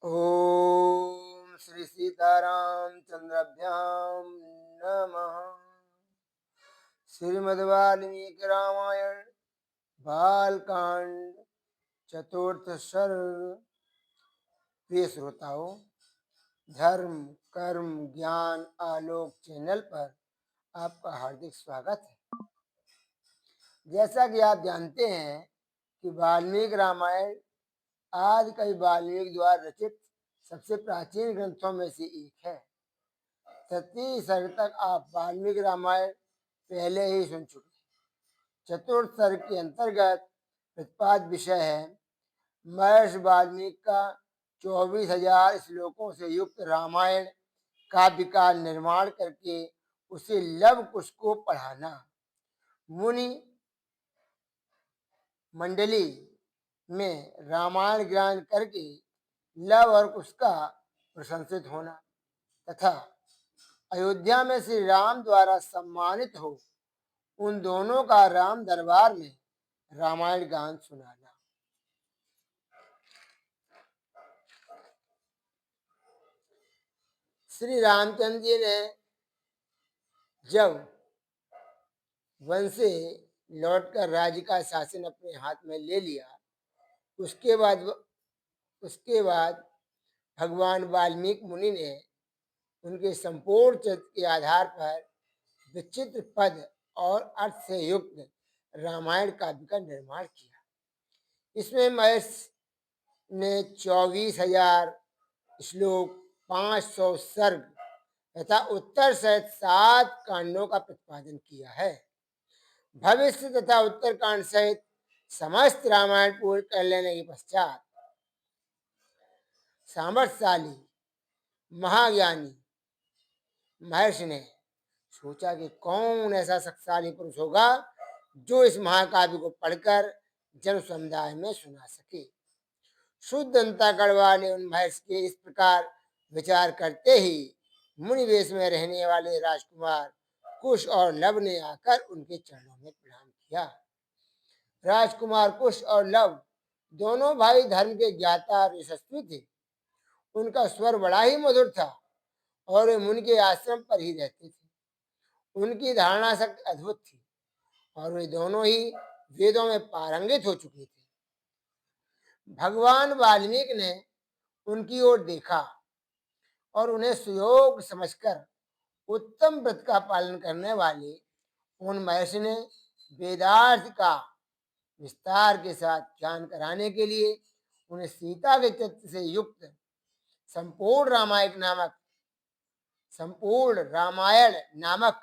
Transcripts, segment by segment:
ओम श्री सीतारामचंद्राभ्याम नमः। श्रीमद् वाल्मीकि रामायण बालकांड चतुर्थ सर्ग। प्रिय श्रोताओं, धर्म कर्म ज्ञान आलोक चैनल पर आपका हार्दिक स्वागत है। जैसा कि आप जानते हैं कि वाल्मीकि रामायण आदि कवि वाल्मीकि द्वारा रचित सबसे प्राचीन ग्रंथों में से एक है। 37 सर्ग तक आप वाल्मीकि रामायण पहले ही सुन चुके हैं। चतुर्थ सर्ग के अंतर्गत प्रतिपाद्य विषय है महर्षि वाल्मीकि का 24,000 श्लोकों से युक्त रामायण काव्य का निर्माण करके उसे लव कुश को पढ़ाना। मुनि मंडली में रामायण ज्ञान करके लव और कुश का प्रशंसित होना तथा अयोध्या में श्री राम द्वारा सम्मानित हो उन दोनों का राम दरबार में रामायण गान सुनाना। श्री रामचंद्र जी ने जब वन से लौटकर राज्य का शासन अपने हाथ में ले लिया, उसके बाद भगवान वाल्मीकि मुनि ने उनके संपूर्ण चरित्र के आधार पर विचित्र पद और अर्थ से युक्त रामायण काव्य का निर्माण किया। इसमें महेश ने 24,000 श्लोक, 500 सर्ग तथा उत्तर सहित 7 कांडों का प्रतिपादन किया है। भविष्य तथा उत्तर कांड सहित समस्त रामायण पूर्ण कर लेने के पश्चात सामर्थ्यशाली महाज्ञानी महर्षि ने सोचा कि कौन ऐसा शक्तिशाली पुरुष होगा जो इस महाकाव्य को पढ़कर जन समुदाय में सुना सके। शुद्ध अंतःकरण वाले उन महर्षि के इस प्रकार विचार करते ही मुनि वेश में रहने वाले राजकुमार कुश और लव ने आकर उनके चरणों में प्रणाम किया। राजकुमार कुश और लव दोनों भाई धर्म के ज्ञाता और यशस्वी थे। उनका स्वर बड़ा ही मधुर था और वे मुनि के आश्रम पर ही रहते थे। उनकी धारणा शक्ति अद्भुत थी और वे दोनों ही वेदों में पारंगित हो चुके थे। भगवान वाल्मीकि ने उनकी ओर देखा और उन्हें सुयोग समझकर उत्तम व्रत का पालन करने वाले उन महर्षि ने वेदार्थ का विस्तार के साथ ज्ञान कराने के लिए उन्हें सीता के चरित्र से युक्त संपूर्ण रामायण नामक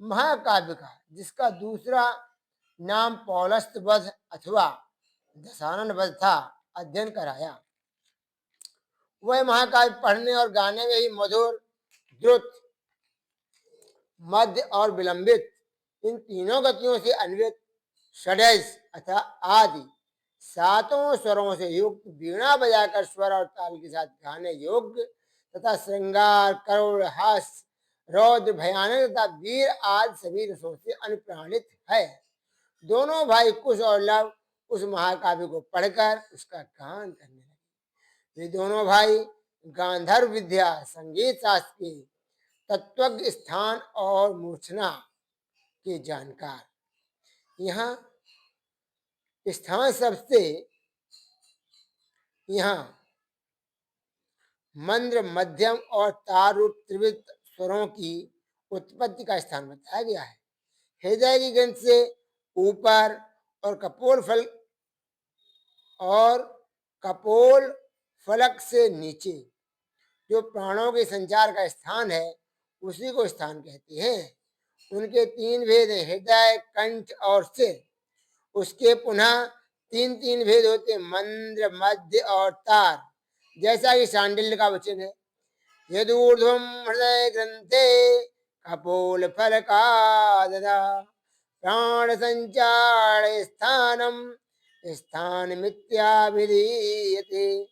महाकाव्य का, जिसका दूसरा नाम पौलस्त वध अथवा दशानन वध था, अध्ययन कराया। वह महाकाव्य पढ़ने और गाने में ही मधुर, द्रुत, मध्य और विलंबित, इन तीनों गतियों से अन्वित, षड्ज अथवा आदि 7 स्वरों से युक्त, वीणा बजाकर स्वर और ताल के साथ गाने योग्य तथा श्रृंगार, करुण, हास्य, रौद्र, भयानक तथा वीर आदि सभी रसों से अनुप्राणित है। दोनों भाई कुश और लव उस महाकाव्य को पढ़कर उसका गान करने लगे। वे दोनों भाई गांधर्व विद्या, संगीत शास्त्र के तत्वज्ञ, स्थान और मूर्छना के जानकार। यहाँ स्थान सबसे यहाँ मंद्र, मध्यम और तार रूप त्रिविध स्वरों की उत्पत्ति का स्थान बताया गया है। हृदय की ग्रंथ से ऊपर और कपोल फलक से नीचे जो प्राणों के संचार का स्थान है, उसी को स्थान कहते हैं। उनके 3 भेद हैं, हृदय, कंठ और सिर। उसके पुनः 3 भेद होते, मंद्र, मध्य और तार, जैसा कि शांडिल्य का वचन है, यदूर्ध्वम हृदय ग्रंथे कपोल फलकाददा प्राण संचार स्थानम स्थान मिथ्याभिधीयते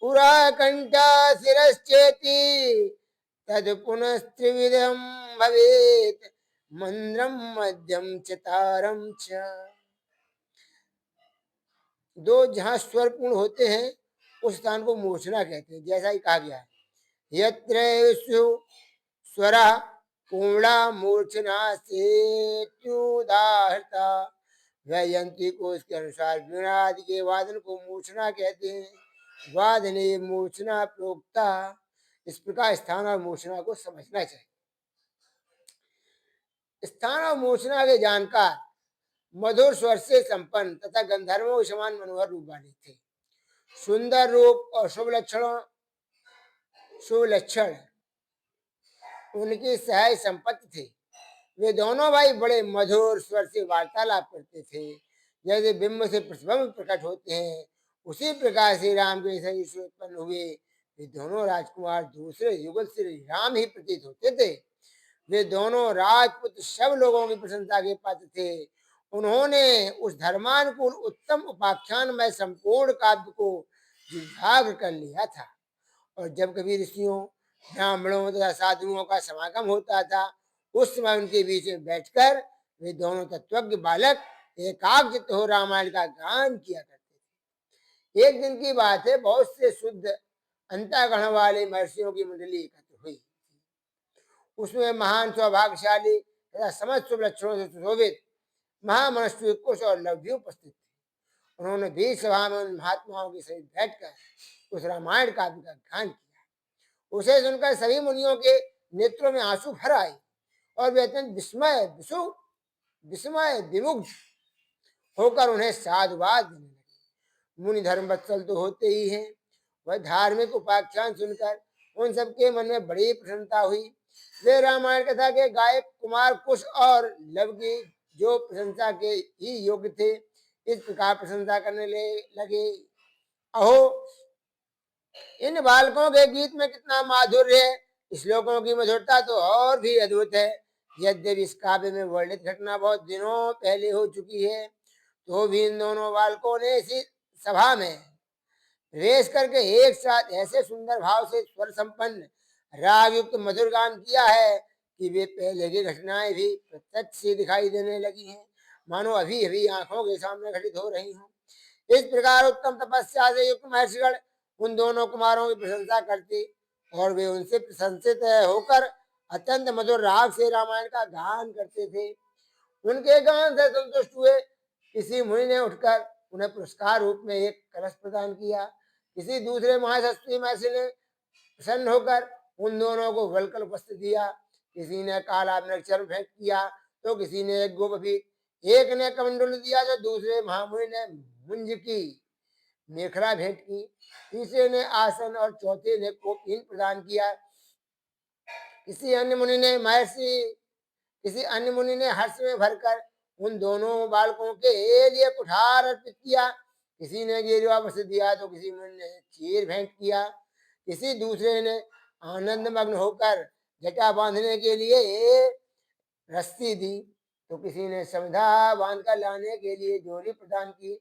पुरा कंठा शिरश्चेति तद पुनस्त्रिविधम भवेत मंद्रम मध्यम च तारम च। 2 जहाँ स्वर पूर्ण होते हैं उस स्थान को मूर्छना कहते हैं, जैसा ही कहा गया है। यत्र स्वरा पूर्णा मूर्छना सेत्युदाहृता। वैजयंती को इसके अनुसार वीणा आदि के वादन को मूर्छना कहते हैं। वादने मूर्छना प्रोक्ता। इस प्रकार स्थान और मूर्छना को समझना चाहिए। स्थान और मूर्छना के जानकार मधुर स्वर से संपन्न तथा गंधर्वों के समान मनोहर रूप वाले थे। सुंदर रूप और शुभ लक्षण उनकी सहज संपत्ति थे। वे दोनों भाई बड़े मधुर स्वर से वार्तालाप करते थे। जैसे बिंब से प्रतिबिंब प्रकट होते हैं, उसी प्रकार से राम के शरीर से उत्पन्न हुए वे दोनों राजकुमार दूसरे युगल श्री राम ही प्रतीत होते थे। वे दोनों राजपुत्र सब लोगों की प्रशंसा के पात्र थे। उन्होंने उस धर्मानुकूल उत्तम उपाख्यान में संपूर्ण काव्य को विभाग कर लिया था। और जब कभी ऋषियों, ब्राह्मणों तथा साधुओं का समागम होता था, उस समय उनके बीच में बैठकर वे दोनों तत्वज्ञ बालक एकाग्रचित्त हो रामायण का गान किया करते थे। एक दिन की बात है, बहुत से शुद्ध अंतःकरण वाले महर्षियों की मंडली एकत्र हुई। उसमें महान सौभाग्यशाली तथा समस्त शुभ लक्षणों से सुशोभित महामनस्वी कुश और लव उपस्थित थे। उन्होंने बीच सभा में उन महात्माओं के सहित बैठकर उस रामायण काव्य का गान किया। उसे सुनकर सभी मुनियों के नेत्रों में आंसू भर आए और वे अत्यंत विस्मय विमुग्ध होकर उन्हें साधुवाद देने लगे। मुनि धर्मवत्सल तो होते ही हैं, वह धार्मिक उपाख्यान सुनकर उन सबके मन में बड़ी प्रसन्नता हुई। वे रामायण कथा के गायक कुमार कुश और लव की जो प्रशंसा के ही योग्य थे, इस प्रकार प्रशंसा करने लगे। अहो, इन बालकों के गीत में कितना माधुर्य है। श्लोकों की मधुरता तो और भी अद्भुत है। यद्यपि इस काव्य में वर्णित घटना बहुत दिनों पहले हो चुकी है, तो भी इन दोनों बालकों ने इसी सभा में रेस करके एक साथ ऐसे सुंदर भाव से स्वर संपन्न राग युक्त मधुर गान किया है कि वे पहले की घटनाएं भी प्रत्यक्ष से दिखाई देने लगी हैं, मानो अभी अभी आंखों के सामने घटित हो रही हों। इस प्रकार उत्तम तपस्या से युक्त महर्षिगण उन दोनों कुमारों की प्रशंसा करते और वे उनसे प्रशंसित होकर अत्यंत मधुर राग से रामायण का गान करते थे। उनके गान से संतुष्ट हुए किसी मुनि ने उठकर उन्हें पुरस्कार रूप में एक कलश प्रदान किया। किसी दूसरे महाशस्त्री महर्षि ने प्रसन्न होकर उन दोनों को वलकल वस्त्र दिया। किसी ने काला मृगचर्म भेंट किया, तो किसी ने एक गोपीठ, एक ने कमंडल दिया, तो दूसरे महामुनि ने मुंज की मेखला भेंट की। तीसरे ने आसन और चौथे ने कोपीन प्रदान किया। किसी अन्य मुनि ने हर्ष में भरकर उन दोनों बालकों के लिए कुठार अर्पित किया। किसी ने गेरुआ वस्त्र दिया, तो किसी मुनि ने चीर भेंट किया। किसी दूसरे ने आनंद मग्न होकर जटा बांधने के लिए रस्सी दी, तो किसी ने समिधा बांध कर लाने के लिए जोड़ी प्रदान की।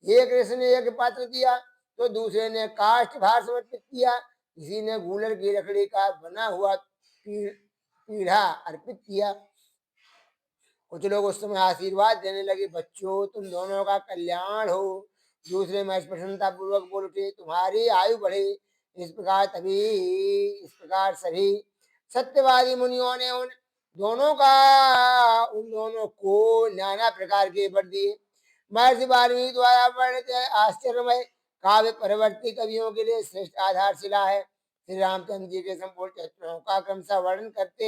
एक ऋषि ने एक पात्र दिया, तो दूसरे ने काष्ठ भार समर्पित किया। किसी ने गूलर की लकड़ी का बना हुआ पीढ़ा अर्पित किया। कुछ लोग उस समय आशीर्वाद देने लगे, बच्चों तुम दोनों का कल्याण हो। दूसरे महर्ष प्रसन्नता पूर्वक बोल उठे, तुम्हारी आयु बढ़े। इस प्रकार सभी सत्यवादी मुनियों ने उन दोनों को नाना प्रकार के वर दिए। महर्षि वाल्मीकि द्वारा वर्णित आश्चर्यमय काव्य परवर्ती कवियों के लिए श्रेष्ठ आधारशिला है। श्री रामचंद्र जी के संपूर्ण चरित्रों का क्रमशः वर्णन करते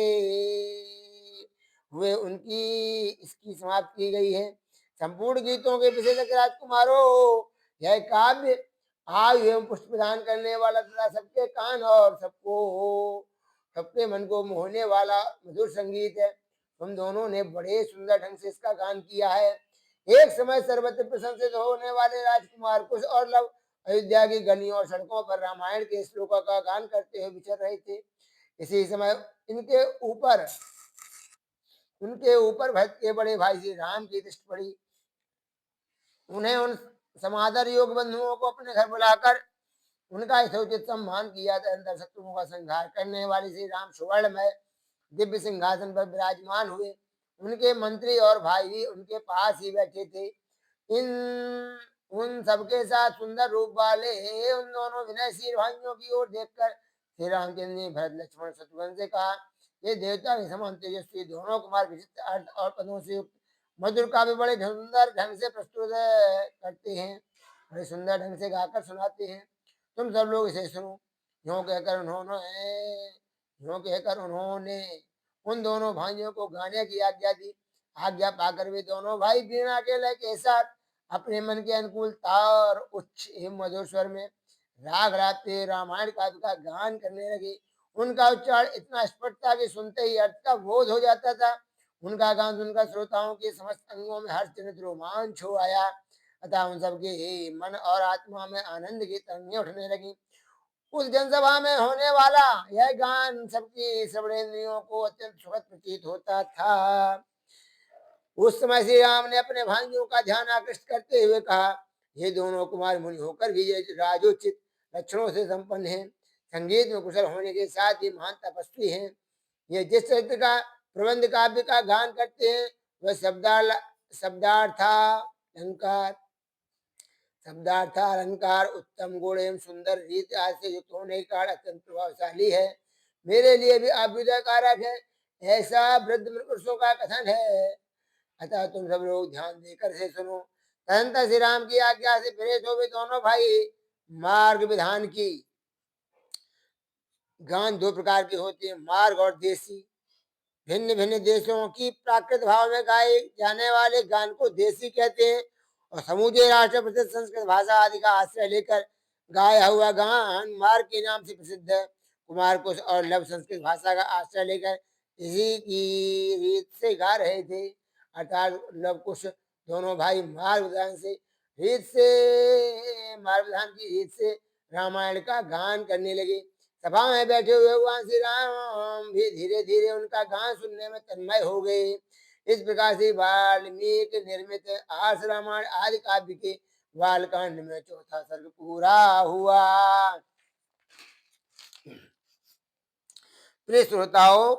हुए उनकी इसकी समाप्ति की गई है। संपूर्ण गीतों के विशेषज्ञ राजकुमारों, यह काव्य आयु एवं पुष्प प्रदान करने वाला तथा सबके कान और सबके मन को मोहने वाला मधुर संगीत है। तुम दोनों ने बड़े सुंदर ढंग से इसका गान किया है। एक समय सर्वत्र प्रशंसित होने वाले राजकुमार कुश और लव अयोध्या की गलियों और सड़कों पर रामायण के श्लोकों का गान करते हुए विचर रहे थे। इसी समय उनके ऊपर भक्त के बड़े भाई श्री राम की दृष्टि पड़ी। उन्हें उन समादर योग बंधुओं को अपने घर बुलाकर उनका यथोचित सम्मान किया। अंदर शत्रुओं का संहार करने वाले श्री राम सुवर्ण में दिव्य सिंहासन पर विराजमान हुए। उनके मंत्री और भाई भी उनके पास ही बैठे थे। इन उन सबके साथ सुंदर रूप वाले उन दोनों विनयशील भाइयों की ओर देखकर श्री रामचंद्र ने भरत लक्ष्मण शत्रुघ्न से कहा, ये देवता के समान तेजस्वी दोनों कुमार विचित्र अर्थ और पदों से युक्त मधुर काव्य बड़े सुंदर ढंग से प्रस्तुत करते हैं, बड़े सुंदर ढंग से गाकर सुनाते हैं। तुम सब लोग इसे सुनो। यूं कहकर उन्होंने उन दोनों भाइयों को गाने की आज्ञा दी। आज्ञा पाकर वे दोनों भाई वीणा के लय के साथ अपने मन के अनुकूल तार उच्च एवं मधुर स्वर में राग रागते रामायण काव्य का गान करने लगे। उनका उच्चारण इतना स्पष्ट था कि सुनते ही अर्थ का बोध हो जाता था। उनका गान सुनकर श्रोताओं के समस्त अंगों में हर्ष जनित रोमांच हो आया, अतः उन सबके मन और आत्मा में आनंद की तरंगें उठने लगी। उस जनसभा में होने वाला यह गान सबकी श्रवणेंद्रियों को अत्यंत सुखद प्रतीत होता था। उस समय श्री राम ने अपने भाइयों का ध्यान आकृष्ट करते हुए कहा, ये दोनों कुमार मुनि होकर भी ये राजोचित लक्षणों से संपन्न हैं, संगीत में कुशल होने के साथ ही महान तपस्वी हैं। ये जिस चरित्र का प्रबंध काव्य का गान करते हैं वह शब्दार्थालंकार उत्तम गुण एवं सुंदर रीत आज से युक्त होने के कारण अत्यंत प्रभावशाली है, मेरे लिए भी अभ्युदय कारक है, ऐसा वृद्ध पुरुषों का कथन है। अतः तुम सब लोग ध्यान देकर से सुनो। तदंतर श्री राम की आज्ञा से प्रेरित हुए दोनों भाई मार्ग विधान की गान दो प्रकार के होते हैं, मार्ग और देसी। भिन्न भिन्न देशों की प्राकृत भाव में गाए जाने वाले गान को देसी कहते हैं और समूचे राष्ट्र प्रसिद्ध संस्कृत भाषा आदि का आश्रय लेकर गाया हुआ गान मार्ग के नाम से प्रसिद्ध है। कुमार कुश और लव संस्कृत भाषा का आश्रय लेकर इसी की रीत से गा रहे थे, अर्थात लव कुश दोनों भाई मार्ग विधान की रीत से रामायण का गान करने लगे। सभा में बैठे हुए भगवान श्री राम भी धीरे धीरे उनका गान सुनने में तन्मय हो गए। इस प्रकार से वाल्मीकि निर्मित आर्ष रामायण आदि काव्य के बालकांड में चौथा सर्ग पूरा हुआ। प्रिय श्रोताओं,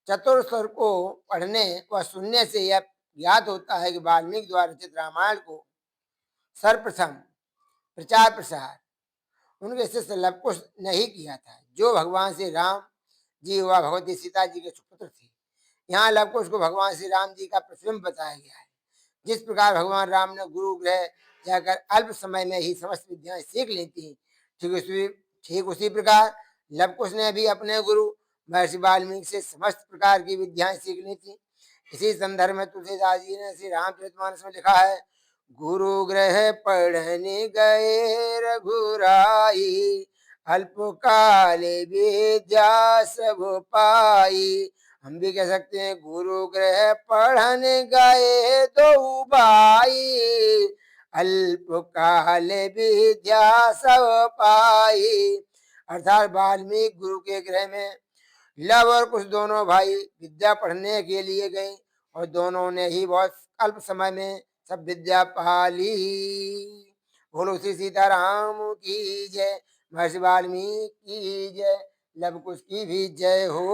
चतुर्थ सर्ग को पढ़ने व सुनने से यह ज्ञात होता है कि वाल्मीकि द्वारा रचित रामायण को सर्वप्रथम प्रचार प्रसार उनके शिष्य लवकुश ने ही किया था, जो भगवान श्री राम जी व भगवती सीता जी के सुपुत्र थे। यहाँ लवकुश को भगवान श्री राम जी का प्रतिबिंब बताया गया है। जिस प्रकार भगवान राम ने गुरु गृह जाकर अल्प समय में ही समस्त विद्याएं सीख लेती, ठीक उसी प्रकार लवकुश ने भी अपने गुरु महर्षि वाल्मीकि से समस्त प्रकार की विद्याएं सीख ली थी। इसी संदर्भ में तुलसीदास जी ने श्री रामचरितमानस में लिखा है, गुरु गृह पढ़ने गए रघुराई, अल्पकाल विद्या सब पाई। हम भी कह सकते हैं, गुरु गृह पढ़ने गए दो भाई, अल्पकाल विद्या सब पाई। अर्थात वाल्मीकि गुरु के गृह में लव और कुश दोनों भाई विद्या पढ़ने के लिए गए और दोनों ने ही बहुत अल्प समय में सब विद्या पा ली। बोलो श्री सीताराम की जय, महर्षि वाल्मीकि की जय, लव कुश की भी जय हो।